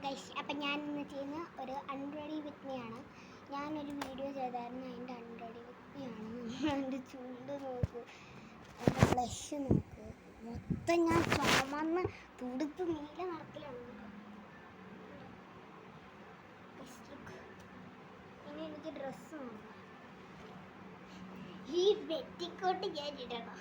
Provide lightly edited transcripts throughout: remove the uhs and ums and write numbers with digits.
Guys, അപ്പം ഞാൻ ഇന്ന് ചെയ്യുന്ന ഒരു അൺറെഡി വിത്ത് മീ ആണ്. ഞാനൊരു വീഡിയോ ചെയ്തായിരുന്നു, അതിൻ്റെ അൺറെഡി വിത്ത് മീ ആണ്. എൻ്റെ ചുണ്ട് നോക്ക്, എൻ്റെ ബ്ലഷ് നോക്ക്, മൊത്തം ഞാൻ ചുമന്ന് തുടുത്ത് നീല നിറത്തിലാണ്. ഇനി എനിക്ക് ഡ്രസ്സ് നോക്കാം. ഈ പെറ്റിക്കോട്ട് ഞാൻ ഇടണം.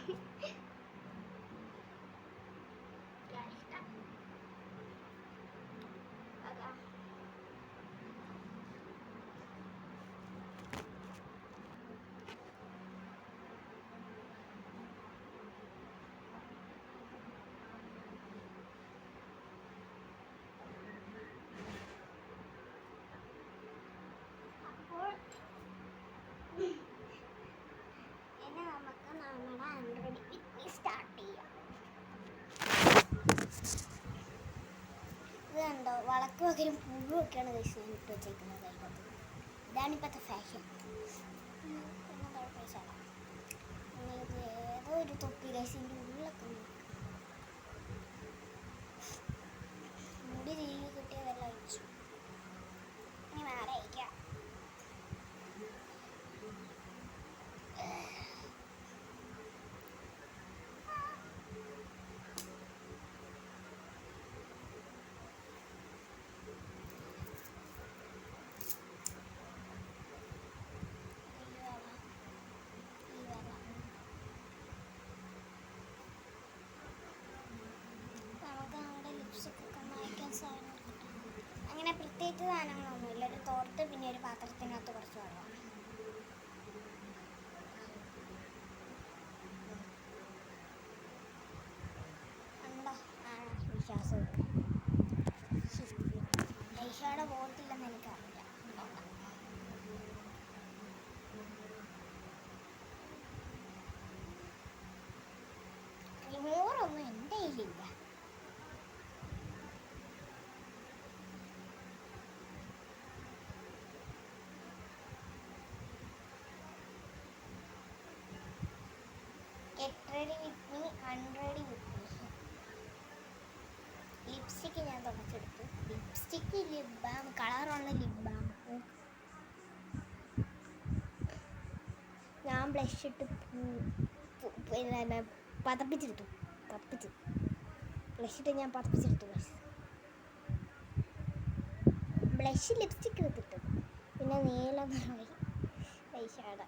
ഇത് കണ്ടോ, വളക്ക് പകരം പുഴുവൊക്കെയാണ് കഴിച്ച് ഞാൻ ഇട്ട് വെച്ചേക്കുന്നത് കൈകത്ത്. ഇതാണ് ഇപ്പോഴത്തെ ഫാഷൻ. ഇത് ഏതോ ഒരു തൊപ്പി കഴിച്ചതിൻ്റെ ഉള്ളിലൊക്കെ മുടി തിരികെ കിട്ടിയതെല്ലാം അയച്ചു. ഇനി വേറെ അയക്കാം. അങ്ങനെ പ്രത്യേകിച്ച് സാധനങ്ങളൊന്നുമില്ല. ഒരു തോർത്ത്, പിന്നെ ഒരു പാത്രത്തിനകത്ത് കുറച്ച് വെള്ളം. ഉണ്ടോ? വിശ്വാസം ഐഷയുടെ ബോട്ടില്ലെന്ന് എനിക്കറിയില്ല. റിമൂവറൊന്നും എൻ്റെ കയ്യിലില്ല. Get ready with me, unready with me. Lipstick ഞാൻ തുടച്ചെടുത്തു. ലിപ്സ്റ്റിക്ക്, ലിപ് ബാം, കളറുള്ള ലിപ് ബാം. ഞാൻ ബ്ലഷ് ഇട്ട് പിന്നെ പതപ്പിച്ചെടുത്തു. ബ്ലഷ് ഇട്ട് ഞാൻ പതപ്പിച്ചെടുത്തു. ബ്ലഷ് ലിപ്സ്റ്റിക്ക് എടുത്തിട്ടു. പിന്നെ നീല നിറമായി ഐഷാഡോ.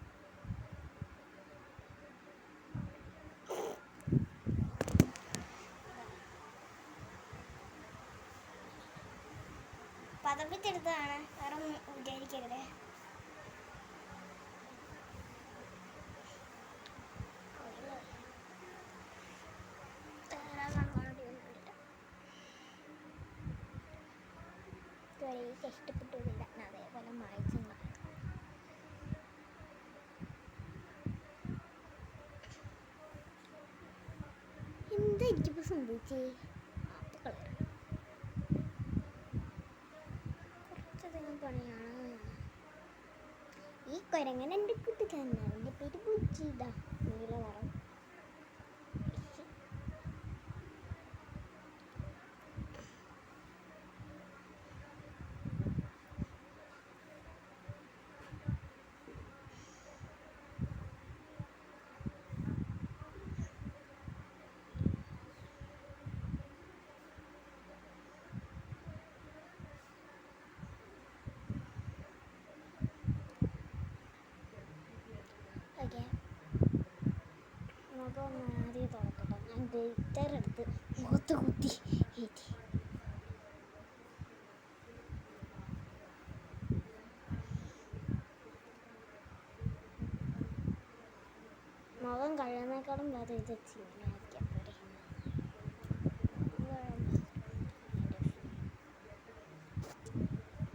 പതപ്പിച്ചെടുത്തതാണ്, വേറെ ഒന്നും വിചാരിക്കരുത്. ഇഷ്ടപ്പെട്ടില്ല, അതേപോലെ മായ്ച്ചു. എന്താ എനിക്കിപ്പോൾ സംഭവിച്ചേ? കുറച്ചധികം പണിയാണ്. ഈ കുരങ്ങൻ എൻ്റെ കൂട്ടുകാരനാണ്. എൻ്റെ പേര് ബുജിത. നീല നിറം. മുഖം ആദ്യം തുറക്കട്ടെ. ഞാൻ ഗ്ലിറ്ററെടുത്ത് മുഖത്ത് കുത്തി കയറ്റി. മുഖം കഴിയുന്നേക്കാളും വേറെ ഇത് ചെയ്യാനായിരിക്കാം.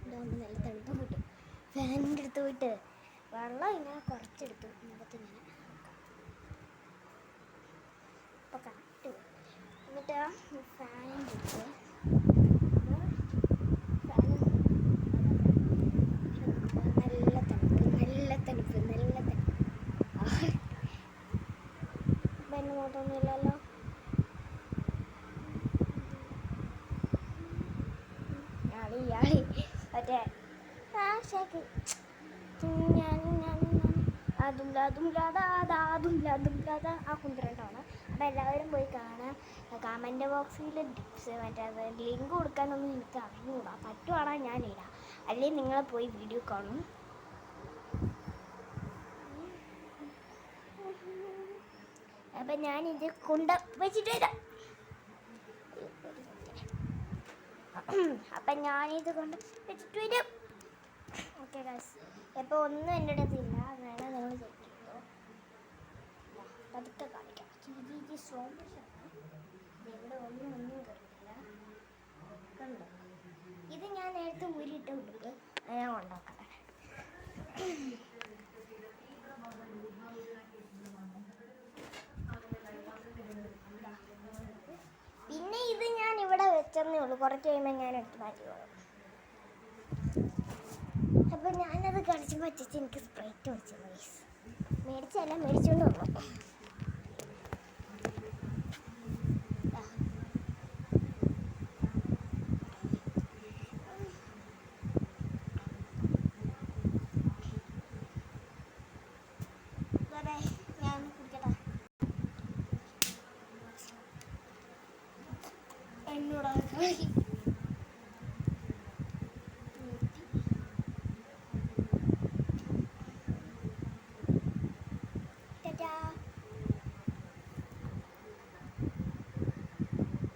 ഇതാകുമ്പോൾ നല്ല തണുപ്പ് കിട്ടും. ഫാനിൻ്റെ അടുത്ത് പോയിട്ട് വെള്ളം ഇങ്ങനെ കുറച്ചെടുത്തു മുഖത്തിങ്ങനെ. അപ്പോൾ കറക്റ്റ്. എന്നിട്ട് ഫാനിൻ്റെ അടുത്ത് നല്ല തണുപ്പ്. പിന്നെ മോട്ടൊന്നുമില്ലല്ലോ. ആളി മറ്റേ ഷേക്ക് ആ കുന്ത്രണ്ടാണ്. അപ്പോൾ എല്ലാവരും പോയി കാണാം. കമൻറ്റ് ബോക്സിൽ മറ്റേ ലിങ്ക് കൊടുക്കാനൊന്നും എനിക്ക് അറിഞ്ഞുകൂടാ. പറ്റുവാണെങ്കിൽ ഞാൻ ഇടാം, അല്ലെങ്കിൽ നിങ്ങൾ പോയി വീഡിയോ കാണും. അപ്പം ഞാനിത് കൊണ്ട് വെച്ചിട്ട് വരാം. അപ്പം ഞാനിത് കൊണ്ട് വെച്ചിട്ട് വരും. ഓക്കെ ഗൈസ്, ഇപ്പോൾ ഒന്നും എൻ്റെ അടുത്തില്ല, വേണം നിങ്ങൾ ചെക്ക് ചെയ്തോ. പതുക്കെ കാണിക്കാം. സ്ലോ മോഷനാണ്. ഇവിടെ ഒന്നും കണ്ടില്ല. കണ്ടോ? ഇത് ഞാൻ നേരത്തെ ഊരിയിട്ട ഉടുപ്പ് ഞാൻ ഉണ്ടാക്കാം. പിന്നെ ഇത് ഞാൻ ഇവിടെ വെച്ചെന്നേ ഉള്ളൂ, കുറച്ച് കഴിയുമ്പോൾ ഞാൻ എടുത്ത് മാറ്റിക്കോളും. അപ്പം ഞാനത് കളിച്ച് പറ്റിച്ച് എനിക്ക് സ്പ്രൈറ്റ് മേടിച്ചത് മേടിച്ചല്ല മേടിച്ചുകൊണ്ട് വന്നു.